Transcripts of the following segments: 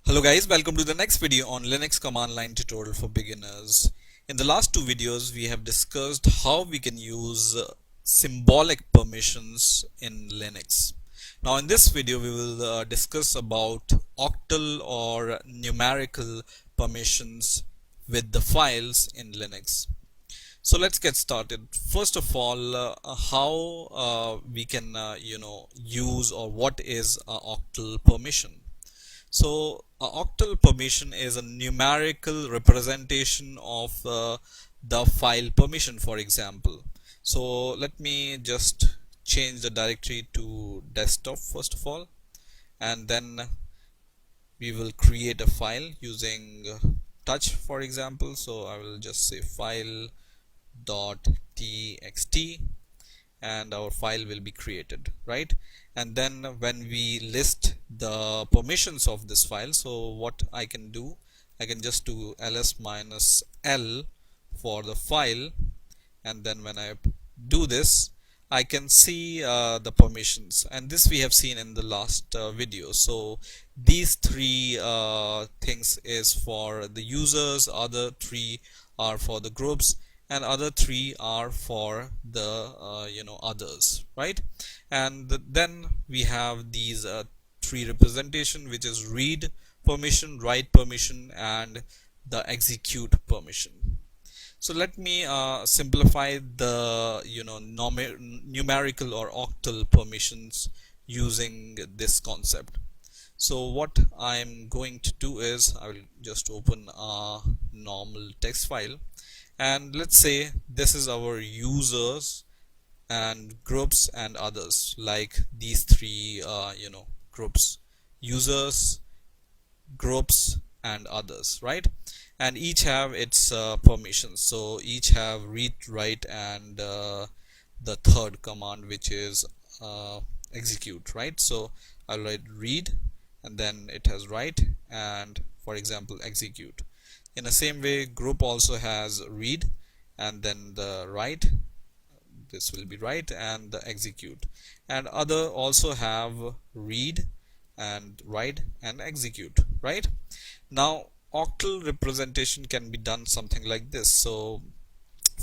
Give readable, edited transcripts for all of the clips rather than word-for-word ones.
Hello guys, welcome to the next video on Linux command line tutorial for beginners. In the last two videos we have discussed how we can use symbolic permissions in Linux. Now in this video we will discuss about octal or numerical permissions with the files in Linux. So let's get started. First of all, how we can use, or what is a octal permission. So a octal permission is a numerical representation of the file permission, for example. So let me just change the directory to desktop first of all, and then we will create a file using touch, for example. So I will just say file dot txt, and our file will be created, right? And then when we list the permissions of this file, so what I can do, I can just do ls minus l for the file, and then when I do this I can see the permissions, and this we have seen in the last video. So these three things is for the users, other three are for the groups, and other three are for the others, right? And then we have these three representation, which is read permission, write permission, and the execute permission. So let me simplify the numerical or octal permissions using this concept. So what I'm going to do is I will just open a normal text file, and let's say this is our users and groups and others, like these three groups: users, groups, and others, right? And each have its permissions. So each have read, write, and the third command, which is execute, right? So I'll write read, and then it has write, and for example execute. In the same way, group also has read, and then the write, this will be write, and the execute. And other also have read and write and execute, right? Now octal representation can be done something like this. So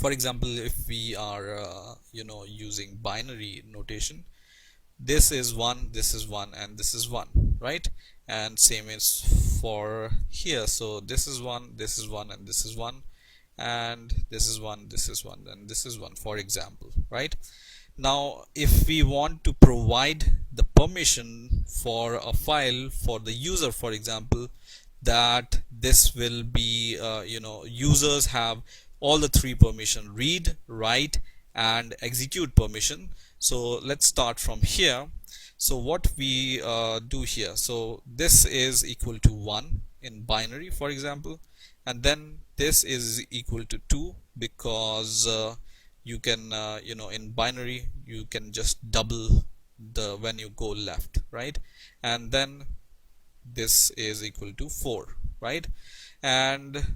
for example, if we are using binary notation, this is 1, this is 1, and this is 1, right? And same is for here. So this is 1, this is 1, and this is 1, and this is 1, this is 1, and this is 1, for example, right? Now if we want to provide the permission for a file for the user, for example, that this will be users have all the three permission: read, write, and execute permission. So let's start from here. So what we do here, so this is equal to 1 in binary, for example, and then this is equal to 2, because you can in binary you can just double the when you go left, right? And then this is equal to 4, right? And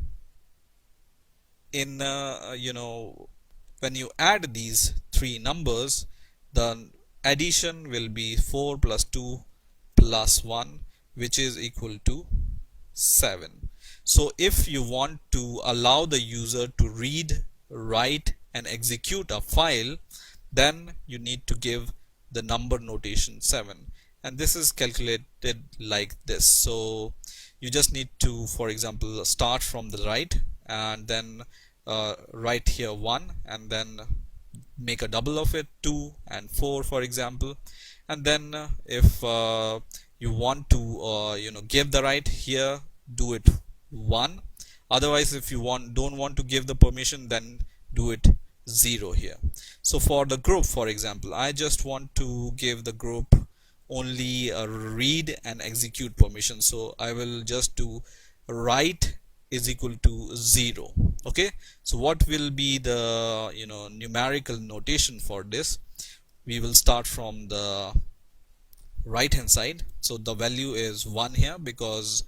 in when you add these three numbers, the addition will be 4 plus 2 plus 1, which is equal to 7. So if you want to allow the user to read, write, and execute a file, then you need to give the number notation 7, and this is calculated like this. So you just need to, for example, start from the right, and then write here 1, and then make a double of it, 2 and 4, for example. And then if you want to give the right here, do it 1. Otherwise, if you don't want to give the permission, then do it 0 here. So for the group, for example, I just want to give the group only a read and execute permission, so I will just do write is equal to 0. Okay, so what will be the numerical notation for this? We will start from the right hand side. So the value is 1 here because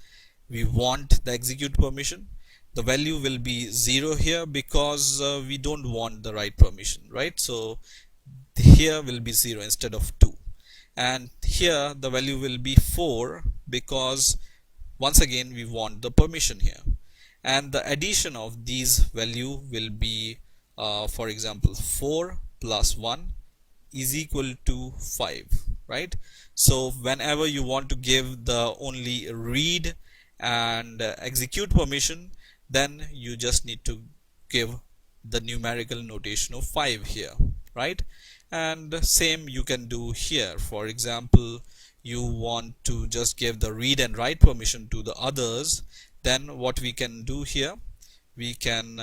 we want the execute permission. The value will be 0 here because we don't want the write permission, right? So here will be 0 instead of 2. And here the value will be 4 because once again we want the permission here, and the addition of these value will be for example 4 plus 1 is equal to 5, right? So whenever you want to give the only read and execute permission, then you just need to give the numerical notation of 5 here, right? And same you can do here. For example, you want to just give the read and write permission to the others, then what we can do here, we can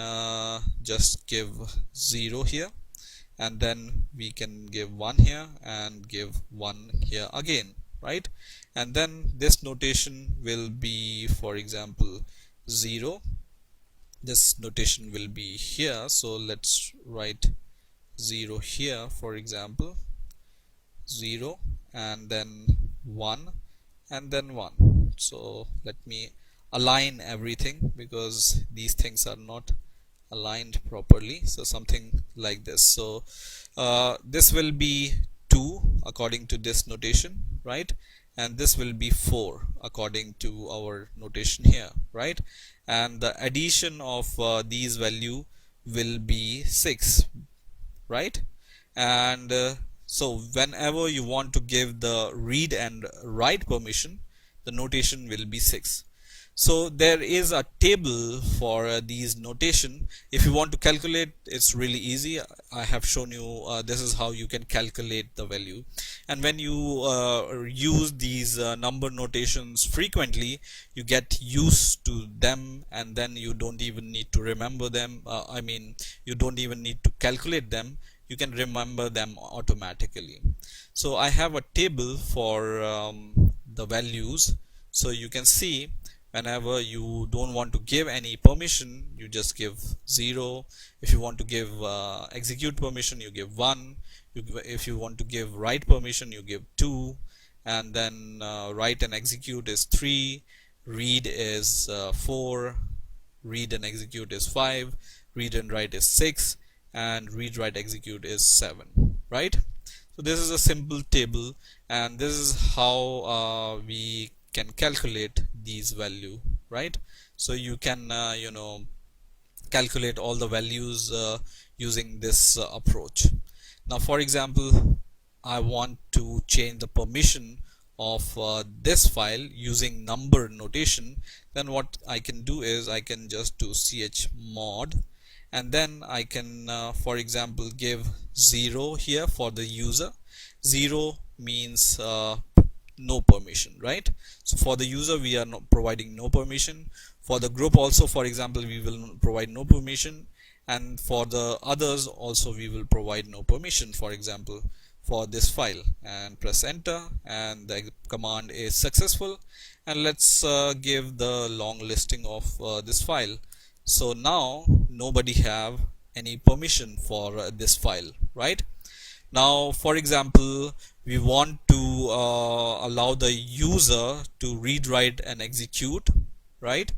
just give 0 here, and then we can give 1 here and give 1 here again, right? And then this notation will be, for example, 0. This notation will be here, so let's write 0 here, for example, 0 and then 1 and then 1. So let me align everything because these things are not aligned properly, so something like this. So this will be 2 according to this notation, right? And this will be 4 according to our notation here, right? And the addition of these value will be 6, right? And so whenever you want to give the read and write permission, the notation will be 6. So there is a table for these notation. If you want to calculate, it's really easy. I have shown you this is how you can calculate the value. And when you use these number notations frequently, you get used to them, and then you don't even need to remember them. I mean, you don't even need to calculate them. You can remember them automatically. So I have a table for the values. So you can see, whenever you don't want to give any permission, you just give 0. If you want to give execute permission, you give 1. If you want to give write permission, you give 2. And then write and execute is 3. Read is 4. Read and execute is 5. Read and write is 6. And read, write, execute is 7, right? So this is a simple table, and this is how we can calculate these value, right? So you can calculate all the values using this approach. Now for example, I want to change the permission of this file using number notation. Then what I can do is I can just do chmod, and then I can for example give 0 here for the user. 0 means no permission, right? So for the user we are not providing no permission. For the group also, for example, we will provide no permission, and for the others also we will provide no permission, for example for this file. And press enter, and the command is successful. And let's give the long listing of this file. So now nobody have any permission for this file, right? Now for example, we want to allow the user to read, write and execute, right?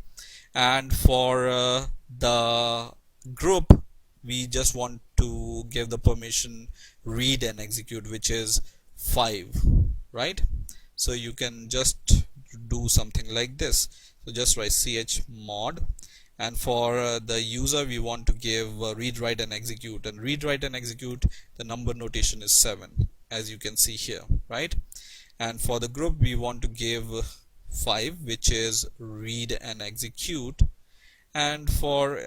And for the group, we just want to give the permission read and execute, which is 5, right? So you can just do something like this. So just write chmod, and for the user we want to give read, write and execute, and read, write and execute, the number notation is 7, as you can see here, right? And for the group we want to give 5, which is read and execute. And for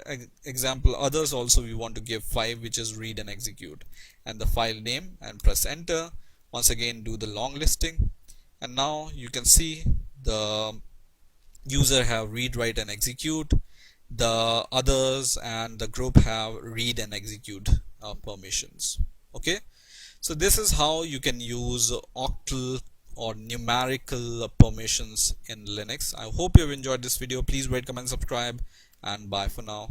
example others also we want to give 5, which is read and execute, and the file name, and press enter. Once again do the long listing, and now you can see the user have read, write and execute. The others and the group have read and execute permissions. Okay, so this is how you can use octal or numerical permissions in Linux. I hope you have enjoyed this video. Please rate, comment, subscribe, and bye for now.